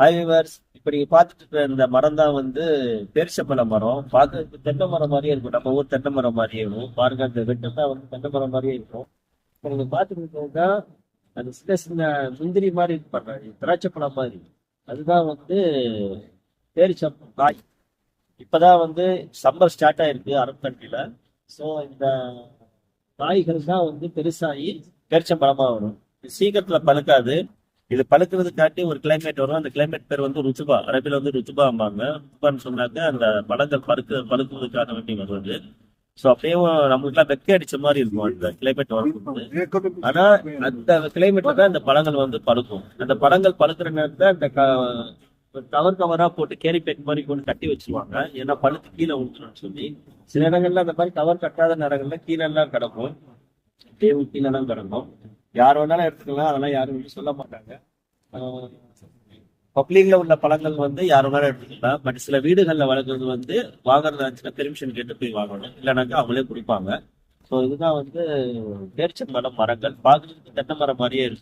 Hi viewers, இப்ப நீங்க பார்த்துட்டு இருக்கிற இந்த மரம் தான் வந்து பேரிச்சம்பழ மரம். பார்க்கறதுக்கு தென்னை மரம் மாதிரியே இருக்கும். நம்ம ஊர் தென்னை மரம் மாதிரியே இருக்கும். பாருங்க, அந்த வெட்டத்தான் வந்து தென்னை மரம் மாதிரியே இருக்கும். இப்ப நீங்க பார்த்துட்டு இருக்கிறது அது சின்ன சின்ன முந்திரி மாதிரி இருக்கு பாருங்க, திராட்சை பழம் மாதிரி. அதுதான் வந்து பேரிச்சம்பழம் காய். இப்பதான் வந்து சம்மர் ஸ்டார்ட் ஆயிருக்கு அரபு கண்ட்ரில. ஸோ இந்த காய்கள் தான் வந்து பெருசாகி பேரிச்சம்பழமா வரும். இது சீக்கிரத்துல பழுக்காது. இது பழுக்கிறதுக்காட்டி ஒரு கிளைமேட் வரும். அந்த கிளைமேட் பேர் வந்து ருத்துபா. அரபில வந்து ருத்துபாம்பாங்க. ருத்துபான்னு சொன்னாக்க அந்த பழங்கள் பழுக்கிறதுக்கான வேண்டி வருவது. ஸோ அப்படியே நம்மளுக்குலாம் வெக்கை அடிச்ச மாதிரி இருக்கும் அந்த கிளைமேட் வரும்போது. ஆனா அந்த கிளைமேட்ல தான் இந்த பழங்கள் வந்து பழுக்கும். அந்த பழங்கள் பழுக்கிற நேரத்துல அந்த கவர் கவரா போட்டு கேரி பேக் மாதிரி கொண்டு கட்டி வச்சிருவாங்க. ஏன்னா பழுத்து கீழே விட்டுருன்னு சொல்லி. சில இடங்கள்ல அந்த மாதிரி கவர் கட்டாத நேரங்கள்ல கீழே எல்லாம் கிடக்கும். டேபிள் கீழே எல்லாம் கிடக்கும். யார் வேணாலும் எடுத்துக்கலாம். அதெல்லாம் யாரும் வந்து சொல்ல மாட்டாங்க. பப்ளிக்ல உள்ள பழங்கள் வந்து யார் வேணாலும் எடுத்துக்கலாம். பட் சில வீடுகள்ல வளர்க்குறது வந்து வாங்குறதா இருந்துச்சுன்னா பெர்மிஷன் கேட்டு போய் வாங்கணும். இல்லைனாக்கா அவங்களே கொடுப்பாங்க. ஸோ இதுதான் வந்து பேரிச்சம்பழம் மரங்கள். பார்க்கறதுக்கு தென்னை மரம் மாதிரியே இருக்கும்.